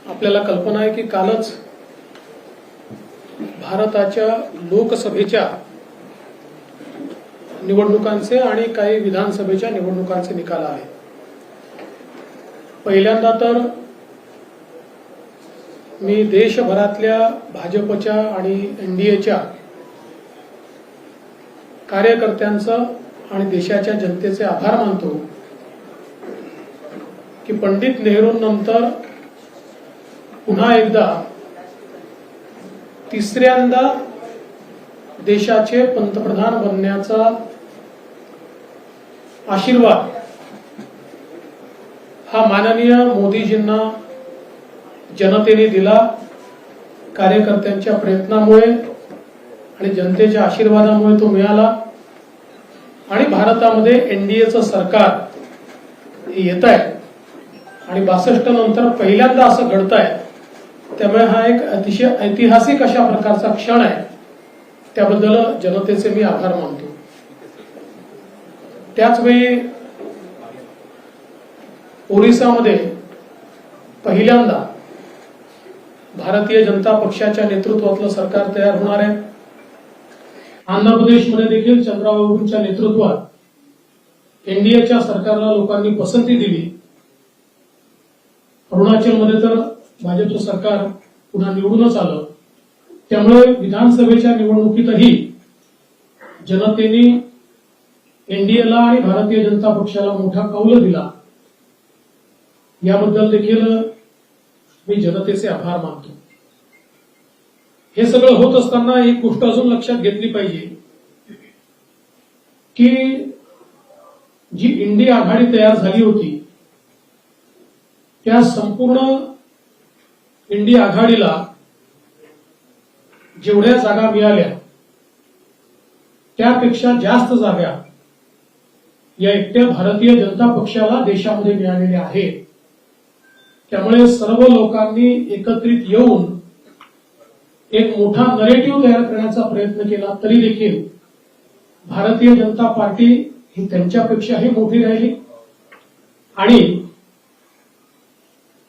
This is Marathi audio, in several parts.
आपल्याला कल्पना आहे की कालच भारताच्या लोकसभेच्या निवडणुकांचे आणि काही विधानसभेच्या निवडणुकांचे निकाल आले। पहिल्यांदा तर मी देशभरातल्या भाजपच्या आणि एनडीएच्या कार्यकर्त्यांचं आणि देशाच्या जनतेचे आभार मानतो की पंडित नेहरूंनंतर पुन्हा एकदा तिसऱ्यांदा देशाचे पंतप्रधान बनण्याचा आशीर्वाद हा माननीय मोदीजींना जनतेने दिला। कार्यकर्त्यांच्या प्रयत्नामुळे आणि जनतेच्या आशीर्वादामुळे तो मिळाला आणि भारतामध्ये एनडीएचं सरकार येत आहे आणि 62 नंतर पहिल्यांदा असं घडतंय। त्यामुळे हा एक अतिशय ऐतिहासिक अशा प्रकारचा क्षण आहे। त्याबद्दल जनतेचे मी आभार मानतो। त्याचवेळी ओरिसामध्ये पहिल्यांदा भारतीय जनता पक्षाच्या नेतृत्वातलं सरकार तयार होणार आहे। आंध्र प्रदेशमध्ये देखील चंद्राबाबूंच्या नेतृत्वात एनडीएच्या सरकारला लोकांनी पसंती दिली। अरुणाचलमध्ये तर भाजपचं सरकार पुन्हा निवडूनच आलं। त्यामुळे विधानसभेच्या निवडणुकीतही जनतेने एनडीएला आणि भारतीय जनता पक्षाला मोठा कौल दिला। याबद्दल देखील मी जनतेचे आभार मानतो। हे सगळं होत असताना एक गोष्ट अजून लक्षात घेतली पाहिजे की जी इंडिया आघाडी तयार झाली होती त्या संपूर्ण इंडिया आघाडीला जेवढ्या जागा मिळाल्या त्यापेक्षा जास्त जागा या एकट्या भारतीय जनता पक्षाला देशामध्ये मिळालेल्या आहेत। त्यामुळे सर्व लोकांनी एकत्रित येऊन एक मोठा नरेटिव्ह तयार करण्याचा प्रयत्न केला तरी देखील भारतीय जनता पार्टी ही त्यांच्यापेक्षाही मोठी राहिली आणि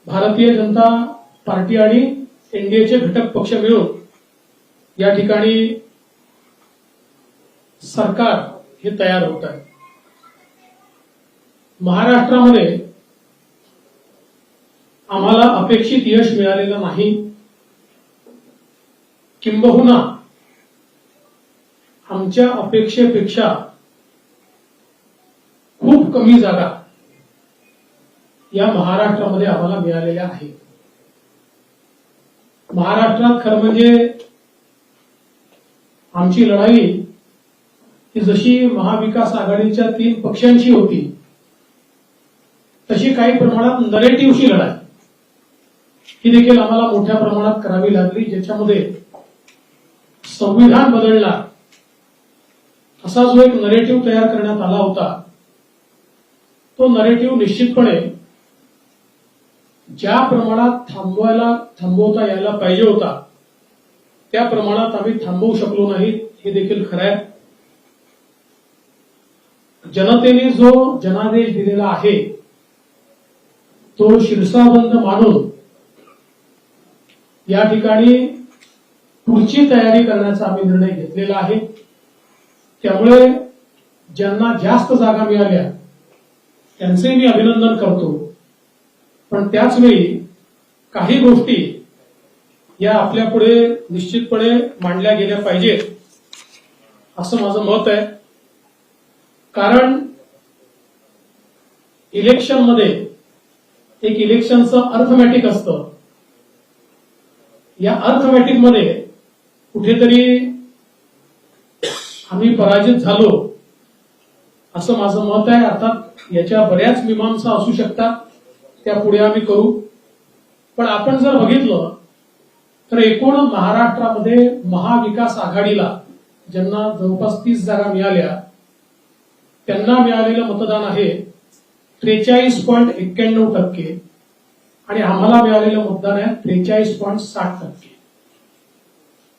भारतीय जनता पार्टी आणि एनडीएचे घटक पक्ष मिळून या ठिकाणी सरकार हे तयार होत आहे। महाराष्ट्रामध्ये आम्हाला अपेक्षित यश मिळालेलं नाही, किंबहुना आमच्या अपेक्षेपेक्षा खूप कमी जागा या महाराष्ट्रामध्ये आम्हाला मिळालेल्या आहेत। महाराष्ट्रात खरं म्हणजे आमची लढाई ही जशी महाविकास आघाडीच्या 3 पक्षांची होती तशी काही प्रमाणात नरेटिव्हची लढाई ही देखील आम्हाला मोठ्या प्रमाणात करावी लागली, ज्याच्यामध्ये संविधान बदलणार असा जो एक नरेटिव्ह तयार करण्यात आला होता तो नरेटिव्ह निश्चितपणे ज्या प्रमाणात थांबवता यायला पाहिजे होता त्या प्रमाणात आम्ही थांबवू शकलो नाही हे देखील खरं आहे। जनतेने जो जनादेश दिलेला आहे तो शिरसाबंद मानून या ठिकाणी पुढची तयारी करण्याचा आम्ही निर्णय घेतलेला आहे। त्यामुळे ज्यांना जास्त जागा मिळाल्या त्यांचे मी अभिनंदन करतो, पण त्याच वेळी काही गोष्टी या आपल्या पुढे निश्चितपणे मांडल्या गेल्या पाहिजेत असं माझं मत आहे। कारण इलेक्शनमध्ये एक इलेक्शनचं अर्थमॅटिक असतं। या अर्थमॅटिक मध्ये कुठेतरी आम्ही पराजित झालो असं माझं मत आहे। अर्थात याच्या बऱ्याच मीमांसा असू शकतात, त्या पुढे आम्ही करू। पण आपण जर बघितलं तर एकूण महाराष्ट्रामध्ये महाविकास आघाडीला ज्यांना जवळपास 30 जागा मिळाल्या त्यांना मिळालेलं मतदान आहे 43.91% आणि आम्हाला मिळालेलं मतदान आहे 43.60%।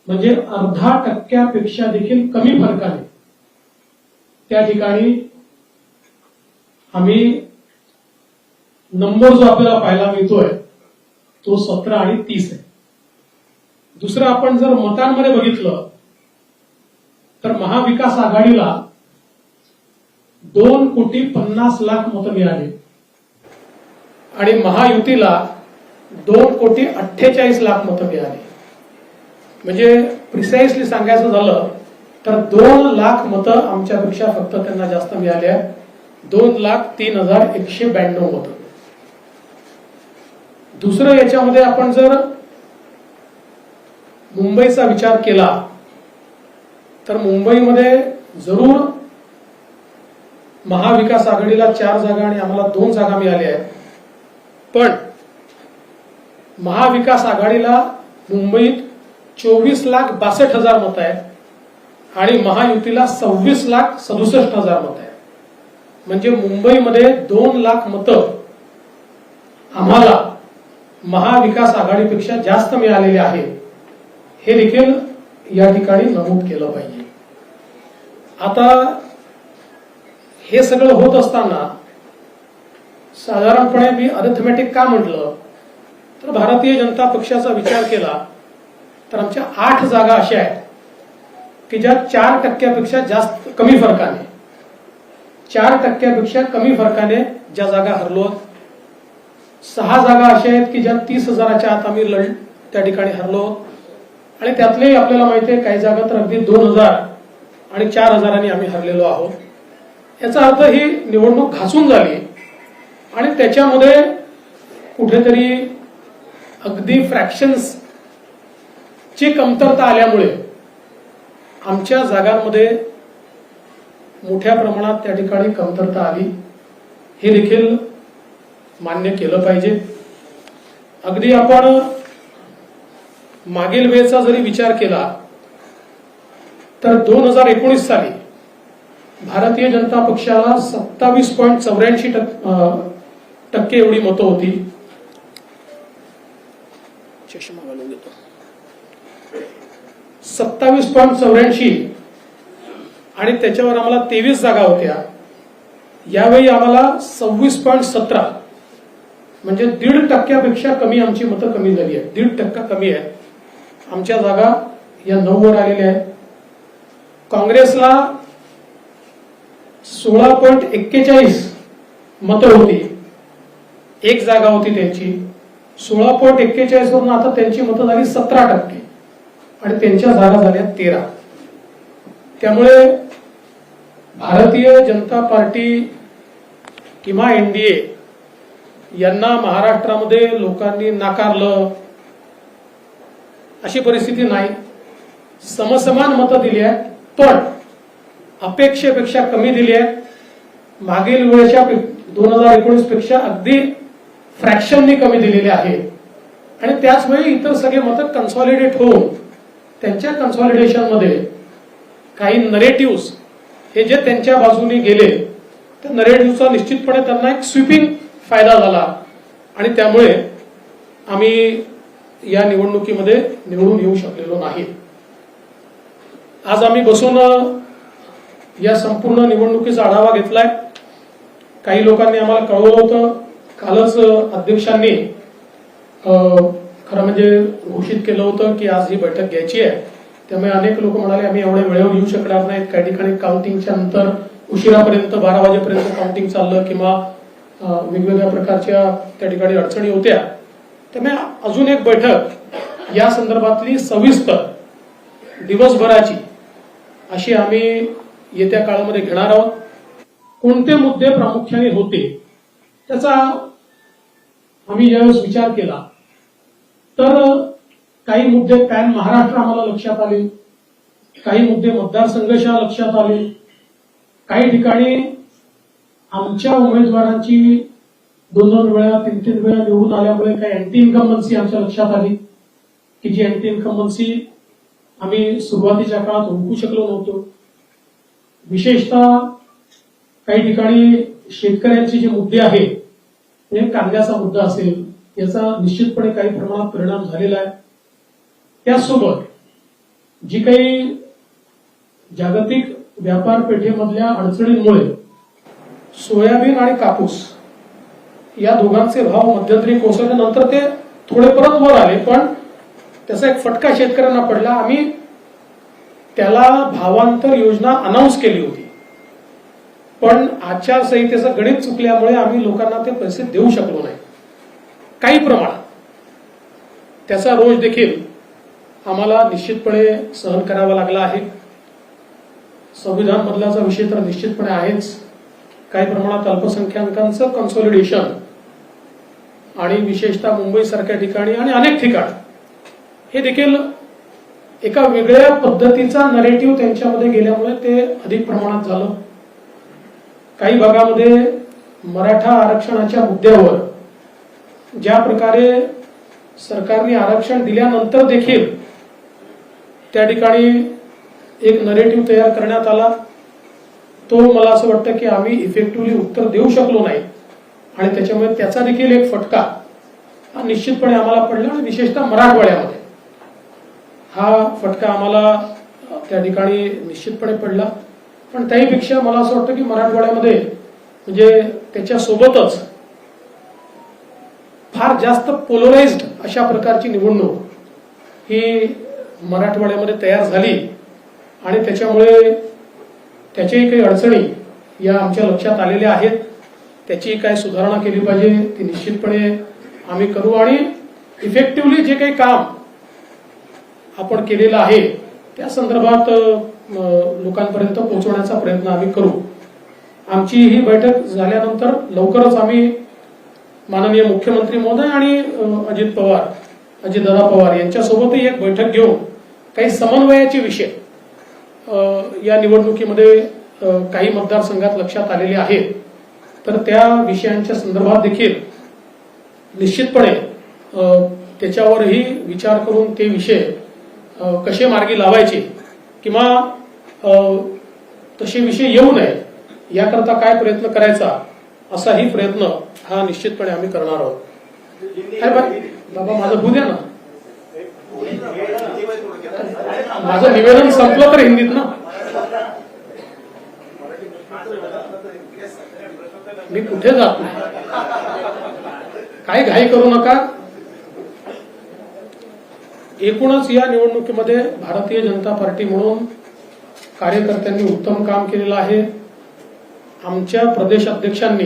म्हणजे अर्धा टक्क्यापेक्षा देखील कमी फरकाने त्या ठिकाणी आम्ही नंबर जो आपल्याला पाहायला मिळतोय तो 17 आणि 30 आहे. दुसरं आपण जर मतांमध्ये बघितलं तर महाविकास आघाडीला 2,50,00,000 मतं मिळाली आणि महायुतीला 2,48,00,000 मतं मिळाली. म्हणजे प्रिसाइसली सांगायचं झालं तर 2,00,000 मतं आमच्यापेक्षा फक्त त्यांना जास्त मिळाली आहेत. 2,03,192 मतं. दुसरं याच्यामध्ये आपण जर मुंबईचा विचार केला तर मुंबईमध्ये जरूर महाविकास आघाडीला 4 जागा आणि आम्हाला 2 जागा मिळाल्या आहेत. पण महाविकास आघाडीला मुंबईत 24,62,000 मतं आहेत आणि महायुतीला 26,67,000 मतं आहेत. म्हणजे मुंबईमध्ये 2,00,000 मतं आम्हाला महाविकास आघाडीपेक्षा जास्त मिळालेले आहेत. हे देखील या ठिकाणी नमूद केलं पाहिजे. आता हे सगळं होत असताना साधारणपणे मी अरिथमेटिक का म्हटलं तर भारतीय जनता पक्षाचा विचार केला तर आमच्या 8 जागा अशा आहेत की ज्या 4% जास्त कमी फरकाने 4% कमी फरकाने ज्या जागा हरलो. 6 जागा अशा आहेत की ज्या 30,000च्या आत आम्ही त्या ठिकाणी हरलो आणि त्यातले आपल्याला माहिती आहे काही जागा तर अगदी 2,000 आणि 4,000 आम्ही हरलेलो आहोत. याचा अर्थ ही निवडणूक घासून झाली आणि त्याच्यामध्ये कुठेतरी अगदी फ्रॅक्शन्स ची कमतरता आल्यामुळे आमच्या जागांमध्ये मोठ्या प्रमाणात त्या ठिकाणी कमतरता आली. हे देखील मान्य केलं पाहिजे. अगदी आपण मागील वेळेचा जरी विचार केला तर 2019 साली भारतीय जनता पक्षाला 27.84% एवढी मतं होती. चष्मा घालून घेतो. 27.84 आणि त्याच्यावर आम्हाला 23 जागा होत्या. यावेळी आम्हाला 26.17 म्हणजे 1.5% कमी आमची मतं कमी झाली आहेत. 1.5% कमी आहे. आमच्या जागा या 9 वर आलेल्या आहेत. काँग्रेसला 16.41 मतं होती. 1 जागा होती त्यांची. 16.41 वरून आता त्यांची मतं झाली 17% आणि त्यांच्या जागा झाल्या 13. त्यामुळे भारतीय जनता पार्टी किंवा एनडीए यांना महाराष्ट्रामध्ये लोकांनी नाकारलं अशी परिस्थिती नाही. समसमान मतं दिली आहेत पण अपेक्षेपेक्षा कमी दिली आहेत. मागील वेळेच्या 2019 पेक्षा अगदी फ्रॅक्शननी कमी दिलेले आहेत आणि त्याचवेळी इतर सगळे मतं कन्सॉलिडेट होऊन त्यांच्या कन्सॉलिडेशन मध्ये काही नरेटिव्ह हे जे त्यांच्या बाजूने गेले त्या नरेटिव्हचा निश्चितपणे त्यांना एक स्वीपिंग फायदा झाला आणि त्यामुळे आम्ही या निवडणुकीमध्ये निवडून येऊ शकलेलो नाही. आज आम्ही बसून या संपूर्ण निवडणुकीचा आढावा घेतलाय. काही लोकांनी आम्हाला कळवलं होतं. कालच अध्यक्षांनी खरं म्हणजे घोषित केलं होतं की आज ही बैठक घ्यायची आहे. त्यामुळे अनेक लोक म्हणाले आम्ही एवढ्या वेळेवर येऊ शकणार नाहीत. काही ठिकाणी काउंटिंगच्या नंतर उशिरापर्यंत 12 वाजेपर्यंत काउंटिंग चाललं किंवा वेगवेगळ्या प्रकारच्या त्या ठिकाणी अडचणी होत्या. त्यामुळे अजून एक बैठक या संदर्भातली सविस्तर दिवसभराची अशी आम्ही येत्या काळामध्ये घेणार आहोत. कोणते मुद्दे प्रामुख्याने होते त्याचा आम्ही ज्यावेळेस विचार केला तर काही मुद्दे पॅन महाराष्ट्र आम्हाला लक्षात आले. काही मुद्दे मतदारसंघाच्या लक्षात आले. काही ठिकाणी आमच्या उमेदवारांची 2-2 वेळा 3-3 वेळा निवडून आल्यामुळे काही अँटी इन्कम्बन्सी आमच्या लक्षात आली की जी अँटी इन्कम्बन्सी आम्ही सुरुवातीच्या काळात ओळखू शकलो नव्हतो. विशेषतः काही ठिकाणी शेतकऱ्यांचे जे मुद्दे आहेत म्हणजे कांद्याचा मुद्दा असेल याचा निश्चितपणे काही प्रमाणात परिणाम झालेला आहे. त्याचसोबत जी काही जागतिक व्यापार पेठेमधल्या अडचणींमुळे सोयाबीन आणि कापूस या दोघांचे भाव मध्यंतरी कोसळल्यानंतर ते थोडे परत वर आले, पण त्याचा एक फटका शेतकऱ्यांना पडला. आम्ही त्याला भावांतर योजना अनाऊन्स केली होती, पण आचारसंहितेचं गणित चुकल्यामुळे आम्ही लोकांना ते पैसे देऊ शकलो नाही. काही प्रमाणात त्याचा रोष देखील आम्हाला निश्चितपणे सहन करावा लागला आहे. संविधान बदलाचा विषय तर निश्चितपणे आहेच. काही प्रमाणात अल्पसंख्याकांचं कन्सोलिडेशन आणि विशेषतः मुंबई सारख्या ठिकाणी आणि अनेक ठिकाणी हे देखील एका वेगळ्या पद्धतीचा नरेटिव्ह त्यांच्यामध्ये गेल्यामुळे ते अधिक प्रमाणात झालं. काही भागामध्ये मराठा आरक्षणाच्या मुद्द्यावर ज्या प्रकारे सरकारने आरक्षण दिल्यानंतर देखील त्या ठिकाणी एक नरेटिव्ह तयार करण्यात आला, तो मला असं वाटतं की आम्ही इफेक्टिव्हली उत्तर देऊ शकलो नाही आणि त्याच्यामुळे त्याचा देखील एक फटका हा निश्चितपणे आम्हाला पडला आणि विशेषतः मराठवाड्यामध्ये हा फटका आम्हाला त्या ठिकाणी निश्चितपणे पडला. पण त्याहीपेक्षा मला असं वाटतं की मराठवाड्यामध्ये म्हणजे त्याच्यासोबतच फार जास्त पोलराइज्ड अशा प्रकारची निवडणूक ही मराठवाड्यामध्ये तयार झाली आणि त्याच्यामुळे त्याच्याही काही अडचणी या आमच्या लक्षात आलेल्या आहेत. त्याची काय सुधारणा केली पाहिजे ती निश्चितपणे आम्ही करू आणि इफेक्टिव्हली जे काही काम आपण केलेलं आहे त्या संदर्भात लोकांपर्यंत पोहोचवण्याचा प्रयत्न आम्ही करू. आमची ही बैठक झाल्यानंतर लवकरच आम्ही माननीय मुख्यमंत्री महोदय आणि अजितदादा पवार यांच्यासोबतही एक बैठक घेऊन काही समन्वयाचे विषय या निवडणुकीमध्ये काही मतदारसंघात लक्षात आलेले आहेत, तर त्या विषयांच्या संदर्भात देखील निश्चितपणे त्याच्यावरही विचार करून ते विषय कसे मार्गी लावायचे किंवा तसे विषय येऊ नये याकरता काय प्रयत्न करायचा असाही प्रयत्न हा निश्चितपणे आम्ही करणार आहोत. बाबा माझं होऊ द्या ना, माझं निवेदन संपलं तर हिंदीत ना. मी कुठे जात नाही, काही घाई करू नका. एकूणच या निवडणुकीमध्ये भारतीय जनता पार्टी म्हणून कार्यकर्त्यांनी उत्तम काम केलेलं आहे. आमच्या प्रदेश अध्यक्षांनी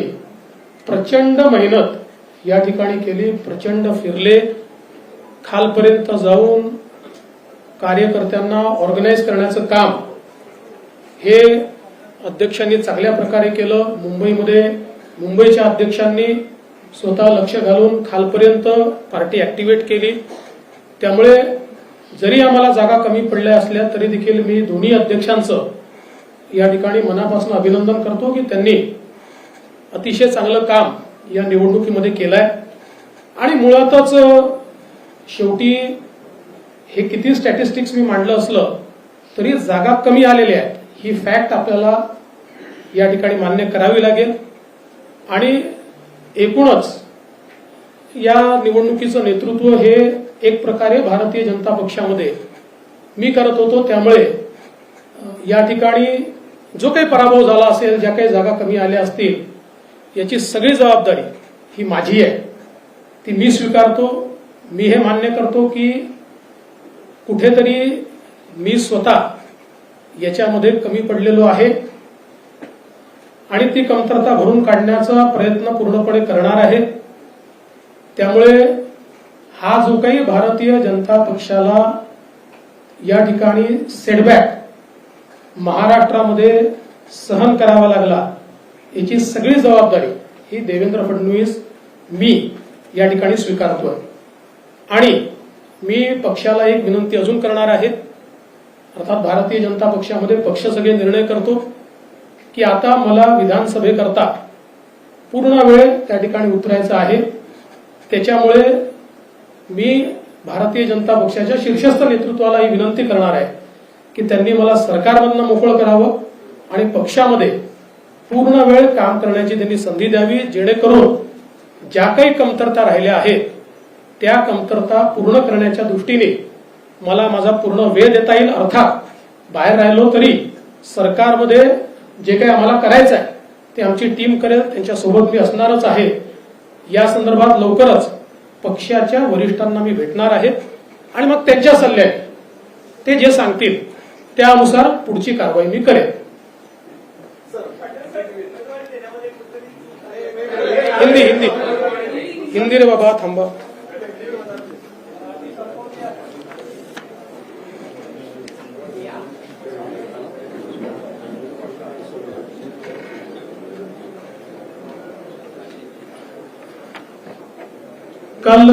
प्रचंड मेहनत या ठिकाणी केली, प्रचंड फिरले, खालपर्यंत जाऊन कार्यकर्त्यांना ऑर्गनाईज करण्याचं काम हे अध्यक्षांनी चांगल्या प्रकारे केलं. मुंबईच्या अध्यक्षांनी स्वतः लक्ष घालून खालपर्यंत पार्टी ऍक्टिव्हेट केली. त्यामुळे जरी आम्हाला जागा कमी पडल्या असल्या तरी देखील मी दोन्ही अध्यक्षांचं या ठिकाणी मनापासून अभिनंदन करतो की त्यांनी अतिशय चांगलं काम या निवडणुकीमध्ये केलंय. आणि मुळातच शेवटी हे किती स्टॅटिस्टिक्स मी मांडलं असलं तरी जागा कमी आलेल्या आहेत ही फॅक्ट आपल्याला या ठिकाणी मान्य करावी लागेल. आणि एकूणच या निवडणुकीचं नेतृत्व हे एक प्रकारे भारतीय जनता पक्षामध्ये मी करत होतो. त्यामुळे या ठिकाणी जो काही पराभव झाला असेल, ज्या काही जागा कमी आल्या असतील, याची सगळी जबाबदारी ही माझी आहे, ती मी स्वीकारतो. मी हे मान्य करतो की कुठेतरी मी स्वतः याच्यामध्ये कमी पडलेलो आहे आणि ती कमतरता भरून काढण्याचा प्रयत्न पूर्णपणे करणार आहे. त्यामुळे हा जो काही भारतीय जनता पक्षाला या ठिकाणी सेटबॅक महाराष्ट्रामध्ये सहन करावा लागला, याची सगळी जबाबदारी ही देवेंद्र फडणवीस मी या ठिकाणी स्वीकारतोय. आणि मी पक्षाला एक विनंती अजून करणार आहे. अर्थात भारतीय जनता पक्षामध्ये पक्ष सगळे निर्णय करतो की आता मला विधानसभेकरता पूर्ण वेळ त्या ठिकाणी उतरायचा आहे. त्याच्यामुळे मी भारतीय जनता पक्षाच्या शीर्षस्थ नेतृत्वाला ही विनंती करणार आहे की त्यांनी मला सरकारमधनं मोकळं करावं आणि पक्षामध्ये पूर्ण वेळ काम करण्याची त्यांनी संधी द्यावी, जेणेकरून ज्या काही कमतरता राहिल्या आहेत त्या कमतरता पूर्ण करण्याच्या दृष्टीने मला माझा पूर्ण वेळ देता येईल. अर्थात बाहेर राहिलो तरी सरकारमध्ये जे काही आम्हाला करायचं आहे ते आमची टीम करेल, त्यांच्यासोबत मी असणारच आहे. या संदर्भात लवकरच पक्षाच्या वरिष्ठांना मी भेटणार आहे आणि मग त्यांच्या सल्ल्याने ते जे सांगतील त्यानुसार पुढची कारवाई मी करेन. हिंदी हिंदी हिंदी रे बाबा, थांबा. कल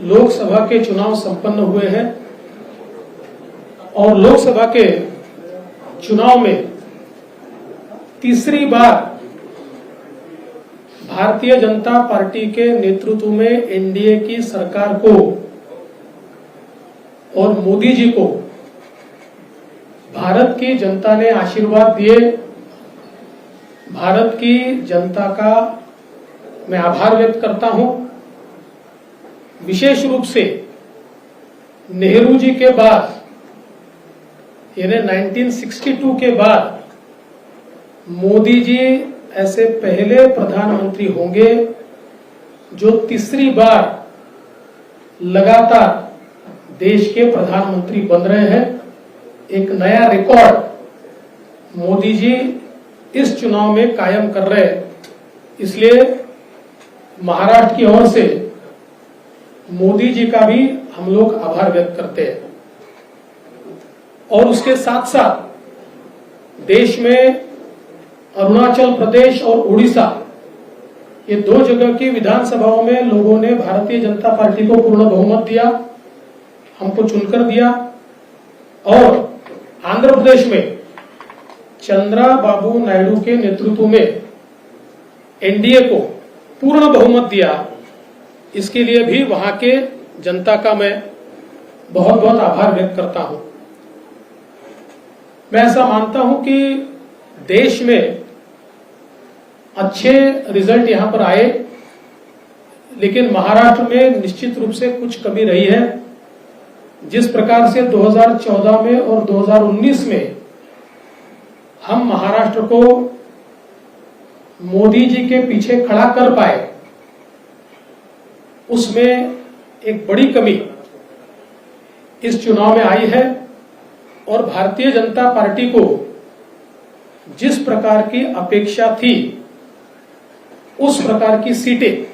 लोकसभा के चुनाव संपन्न हुए हैं और लोकसभा के चुनाव में तीसरी बार भारतीय जनता पार्टी के नेतृत्व में एनडीए की सरकार को और मोदी जी को भारत की जनता ने आशीर्वाद दिए. भारत की जनता का मैं आभार व्यक्त करता हूं. विशेष रूप से नेहरू जी के बाद यानी 1962 के बाद मोदी जी ऐसे पहले प्रधानमंत्री होंगे जो तीसरी बार लगातार देश के प्रधानमंत्री बन रहे हैं. एक नया रिकॉर्ड मोदी जी इस चुनाव में कायम कर रहे हैं. इसलिए महाराष्ट्र की ओर से मोदी जी का भी हम लोग आभार व्यक्त करते हैं. और उसके साथ साथ देश में अरुणाचल प्रदेश और उड़ीसा ये दो जगह की विधानसभाओं में लोगों ने भारतीय जनता पार्टी को पूर्ण बहुमत दिया, हमको चुनकर दिया. और आंध्र प्रदेश में चंद्रबाबू नायडू के नेतृत्व में एनडीए को पूर्ण बहुमत दिया. इसके लिए भी वहां के जनता का मैं बहुत बहुत आभार व्यक्त करता हूं. मैं ऐसा मानता हूं कि देश में अच्छे रिजल्ट यहां पर आए, लेकिन महाराष्ट्र में निश्चित रूप से कुछ कमी रही है. जिस प्रकार से 2014 में और 2019 में हम महाराष्ट्र को मोदी जी के पीछे खड़ा कर पाए, उसमें एक बड़ी कमी इस चुनाव में आई है. और भारतीय जनता पार्टी को जिस प्रकार की अपेक्षा थी उस प्रकार की सीटें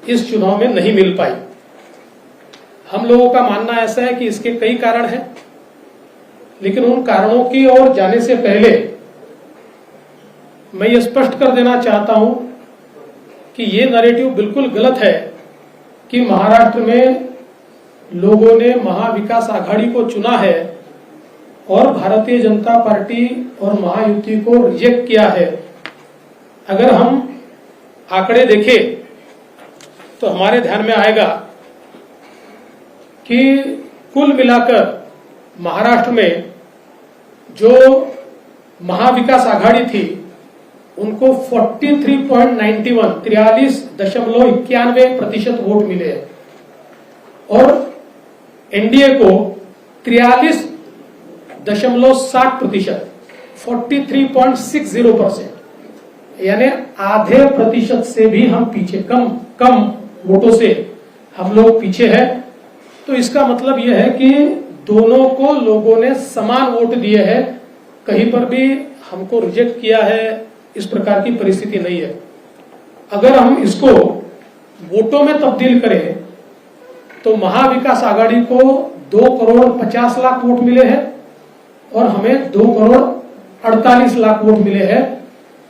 इस चुनाव में नहीं मिल पाई. हम लोगों का मानना ऐसा है कि इसके कई कारण हैं, लेकिन उन कारणों की ओर जाने से पहले मैं ये स्पष्ट कर देना चाहता हूं कि ये नैरेटिव बिल्कुल गलत है कि महाराष्ट्र में लोगों ने महाविकास आघाड़ी को चुना है और भारतीय जनता पार्टी और महायुति को रिजेक्ट किया है. अगर हम आंकड़े देखें तो हमारे ध्यान में आएगा कि कुल मिलाकर महाराष्ट्र में जो महाविकास आघाड़ी थी उनको 43.91% वोट मिले हैं और एनडीए को 43.60%, 43.60%, यानी आधे प्रतिशत से भी हम पीछे, कम वोटों से हम लोग पीछे हैं. तो इसका मतलब यह है कि दोनों को लोगों ने समान वोट दिए हैं, कहीं पर भी हमको रिजेक्ट किया है, इस प्रकार की परिस्थिति नहीं है. अगर हम इसको वोटों में तब्दील करें तो महाविकास आघाड़ी को 2,50,00,000 वोट मिले हैं और हमें 2,48,00,000 वोट मिले हैं.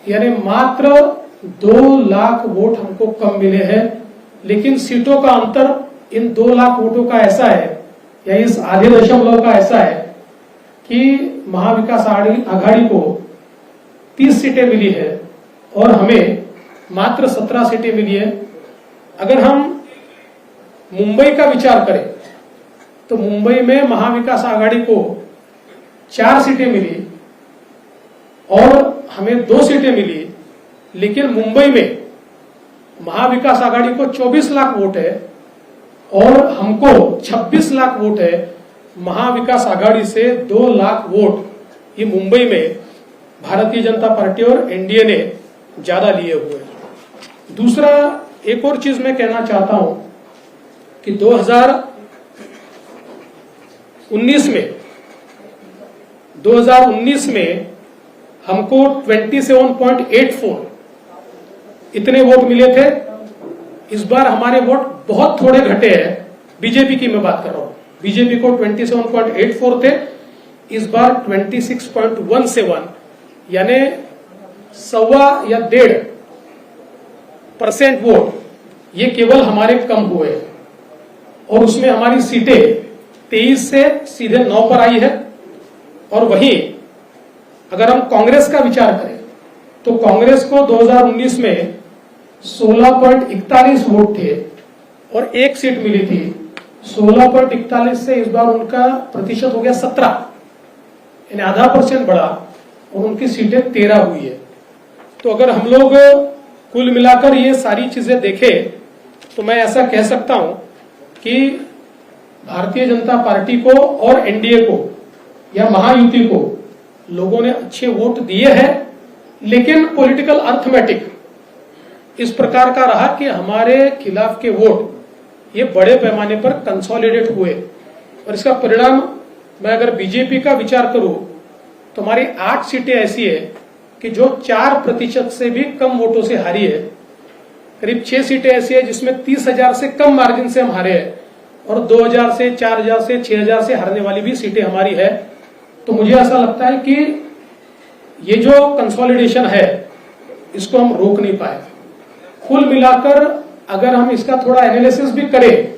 यानी मात्र 2,00,000 वोट हमको कम मिले हैं. लेकिन सीटों का अंतर इन 2,00,000 वोटों का ऐसा है, या इस आधे दशमलव का ऐसा है कि महाविकास आघाड़ी को 30 सीटें मिली है और हमें मात्र 17 सीटें मिली है. अगर हम मुंबई का विचार करें तो मुंबई में महाविकास आघाड़ी को 4 सीटें मिली और हमें 2 सीटें मिली, लेकिन मुंबई में महाविकास आघाड़ी को 24,00,000 वोट है और हमको 26,00,000 वोट है. महाविकास आघाड़ी से 2,00,000 वोट ये मुंबई में भारतीय जनता पार्टी और एनडीए ने ज्यादा लिए हुए. दूसरा एक और चीज मैं कहना चाहता हूं कि 2019 में हमको 27.84 इतने वोट मिले थे। इस बार हमारे वोट बहुत थोड़े घटे हैं। बीजेपी की मैं बात कर रहा हूं, बीजेपी को 27.84 थे, इस बार 26.17, यानी 1.25 या 1.5% वोट ये केवल हमारे कम हुए हैं। और उसमें हमारी सीटें 23 से सीधे 9 पर आई है। और वहीं अगर हम कांग्रेस का विचार करें तो कांग्रेस को 2019 में 16.41 वोट थे और एक सीट मिली थी। 16.41 से इस बार उनका प्रतिशत हो गया 17, यानी आधा % बढ़ा और उनकी सीटें 13 हुई है। तो अगर हम लोग कुल मिलाकर ये सारी चीजें देखें तो मैं ऐसा कह सकता हूं कि भारतीय जनता पार्टी को और एनडीए को या महायुति को लोगों ने अच्छे वोट दिए हैं, लेकिन पॉलिटिकल अर्थमेटिक इस प्रकार का रहा कि हमारे खिलाफ के वोट ये बड़े पैमाने पर कंसोलिडेट हुए। और इसका परिणाम मैं अगर बीजेपी का विचार करूं तो हमारी 8 सीटें ऐसी है कि जो 4% से भी कम वोटों से हारी है। करीब 6 सीटें ऐसी है जिसमें 30,000 से कम मार्जिन से हम हारे हैं और 2,000 से 4,000 से 6,000 से हारने वाली भी सीटें हमारी है। तो मुझे ऐसा लगता है कि ये जो कंसोलिडेशन है इसको हम रोक नहीं पाए। कुल मिलाकर अगर हम इसका थोड़ा एनालिसिस भी करें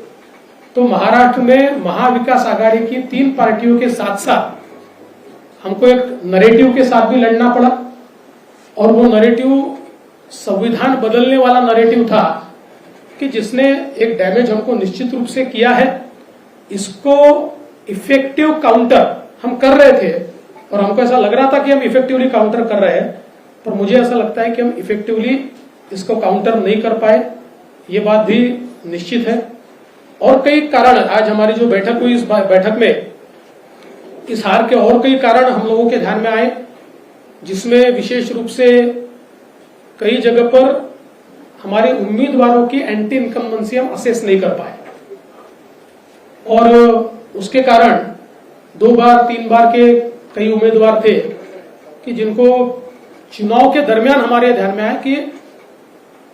तो महाराष्ट्र में महाविकास आघाड़ी की 3 पार्टियों के साथ साथ हमको एक नरेटिव के साथ भी लड़ना पड़ा और वो नरेटिव संविधान बदलने वाला नरेटिव था कि जिसने एक डैमेज हमको निश्चित रूप से किया है। इसको इफेक्टिव काउंटर हम कर रहे थे और हमको ऐसा लग रहा था कि हम इफेक्टिवली काउंटर कर रहे हैं, पर मुझे ऐसा लगता है कि हम इफेक्टिवली इसको काउंटर नहीं कर पाए, ये बात भी निश्चित है। और कई कारण, आज हमारी जो बैठक हुई, इस बैठक में इस हार के और कई कारण हम लोगों के ध्यान में आए, जिसमें विशेष रूप से कई जगह पर हमारे उम्मीदवारों की एंटी इनकम्बेंसी हम असेस नहीं कर पाए और उसके कारण 2 बार 3 बार के कई उम्मीदवार थे कि जिनको चुनाव के दरमियान हमारे ध्यान में आया कि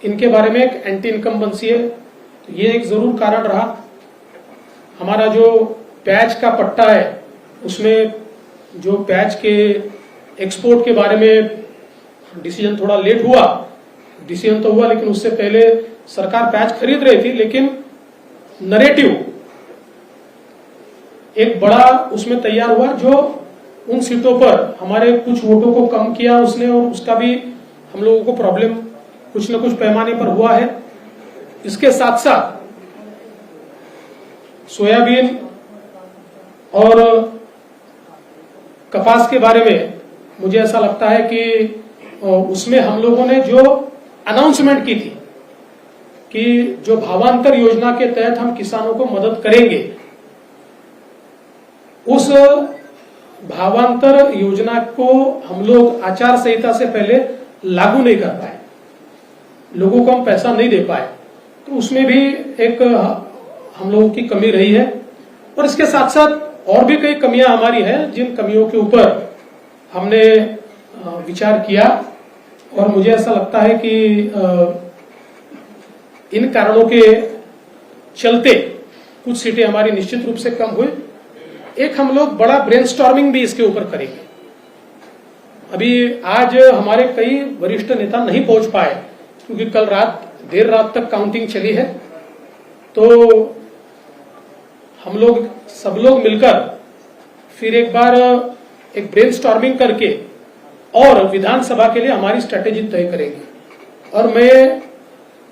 इनके बारे में एक एंटी इनकम्बेंसी है। तो ये एक जरूर कारण रहा। हमारा जो पैच का पट्टा है उसमें जो पैच के एक्सपोर्ट के बारे में डिसीजन थोड़ा लेट हुआ, डिसीजन तो हुआ लेकिन उससे पहले सरकार पैच खरीद रही थी, लेकिन नरेटिव एक बड़ा उसमें तैयार हुआ जो उन सीटों पर हमारे कुछ वोटों को कम किया उसने, और उसका भी हम लोगों को प्रॉब्लम कुछ न कुछ पैमाने पर हुआ है। इसके साथ साथ सोयाबीन और कपास के बारे में मुझे ऐसा लगता है कि उसमें हम लोगों ने जो अनाउंसमेंट की थी कि जो भावांतर योजना के तहत हम किसानों को मदद करेंगे, उस भावांतर योजना को हम लोग आचार संहिता से पहले लागू नहीं कर पाए, लोगों को हम पैसा नहीं दे पाए। तो उसमें भी एक हम लोगों की कमी रही है। और इसके साथ साथ और भी कई कमियां हमारी हैं, जिन कमियों के ऊपर हमने विचार किया और मुझे ऐसा लगता है कि इन कारणों के चलते कुछ सीटें हमारी निश्चित रूप से कम हुई। एक हम लोग बड़ा ब्रेनस्टॉर्मिंग भी इसके ऊपर करेंगे। अभी आज हमारे कई वरिष्ठ नेता नहीं पहुंच पाए क्योंकि कल देर रात तक काउंटिंग चली है। तो हम लोग सब लोग मिलकर फिर एक बार एक ब्रेनस्टॉर्मिंग करके और विधानसभा के लिए हमारी स्ट्रेटेजी तय करेंगे। और मैं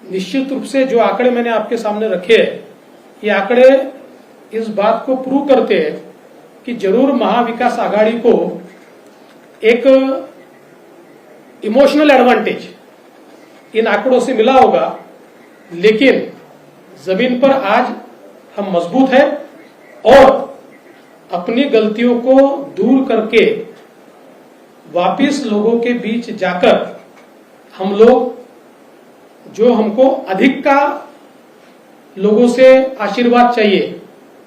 निश्चित रूप से जो आंकड़े मैंने आपके सामने रखे हैं, ये आंकड़े इस बात को प्रूव करते हैं कि जरूर महाविकास आघाड़ी को एक इमोशनल एडवांटेज इन आंकड़ों से मिला होगा, लेकिन जमीन पर आज हम मजबूत हैं और अपनी गलतियों को दूर करके वापिस लोगों के बीच जाकर हम लोग जो हमको अधिक का लोगों से आशीर्वाद चाहिए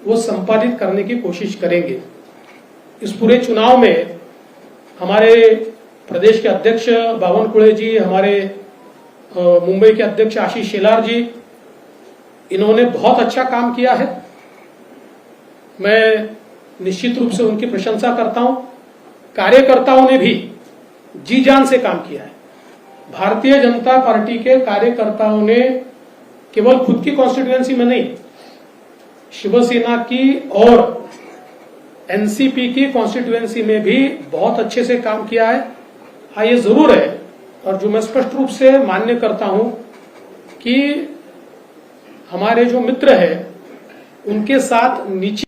वो संपादित करने की कोशिश करेंगे। इस पूरे चुनाव में हमारे प्रदेश के अध्यक्ष बावनकुळे जी, हमारे मुंबई के अध्यक्ष आशीष शेलार जी, इन्होंने बहुत अच्छा काम किया है। मैं निश्चित रूप से उनकी प्रशंसा करता हूं। कार्यकर्ताओं ने भी जी जान से काम किया है। भारतीय जनता पार्टी के कार्यकर्ताओं ने केवल खुद की कॉन्स्टिट्यूएंसी में नहीं, शिवसेना की और एनसीपी की कॉन्स्टिट्यूएंसी में भी बहुत अच्छे से काम किया है। हाँ, ये जरूर है, और जो मैं स्पष्ट रूप से मान्य करता हूं कि हमारे जो मित्र हैं उनके साथ नीचे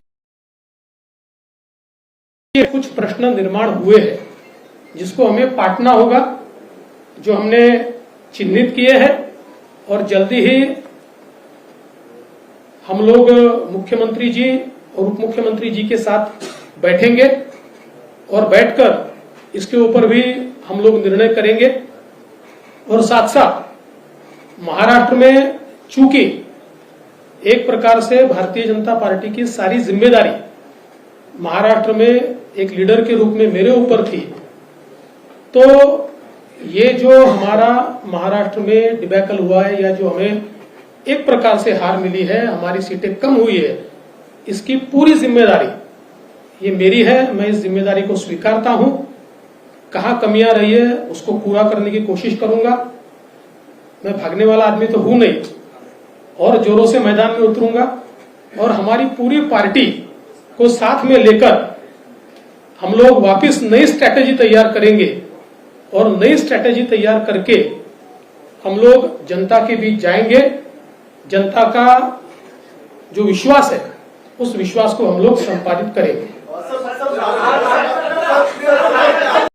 कुछ प्रश्न निर्माण हुए हैं जिसको हमें पाटना होगा, जो हमने चिन्हित किए हैं, और जल्दी ही हम लोग मुख्यमंत्री जी और उप मुख्यमंत्री जी के साथ बैठेंगे और बैठकर इसके ऊपर भी हम लोग निर्णय करेंगे। और साथ साथ महाराष्ट्र में चूंकि एक प्रकार से भारतीय जनता पार्टी की सारी जिम्मेदारी महाराष्ट्र में एक लीडर के रूप में मेरे ऊपर थी, तो ये जो हमारा महाराष्ट्र में डिबैकल हुआ है या जो हमें एक प्रकार से हार मिली है, हमारी सीटें कम हुई है, इसकी पूरी जिम्मेदारी ये मेरी है। मैं इस जिम्मेदारी को स्वीकारता हूं। कहां कमियां रही है उसको पूरा करने की कोशिश करूंगा। मैं भागने वाला आदमी तो हूं नहीं, और जोरों से मैदान में उतरूंगा और हमारी पूरी पार्टी को साथ में लेकर हम लोग वापस नई स्ट्रैटेजी तैयार करेंगे, और नई स्ट्रैटेजी तैयार करके हम लोग जनता के बीच जाएंगे। जनता का जो विश्वास है उस विश्वास को हम लोग संपादित करेंगे।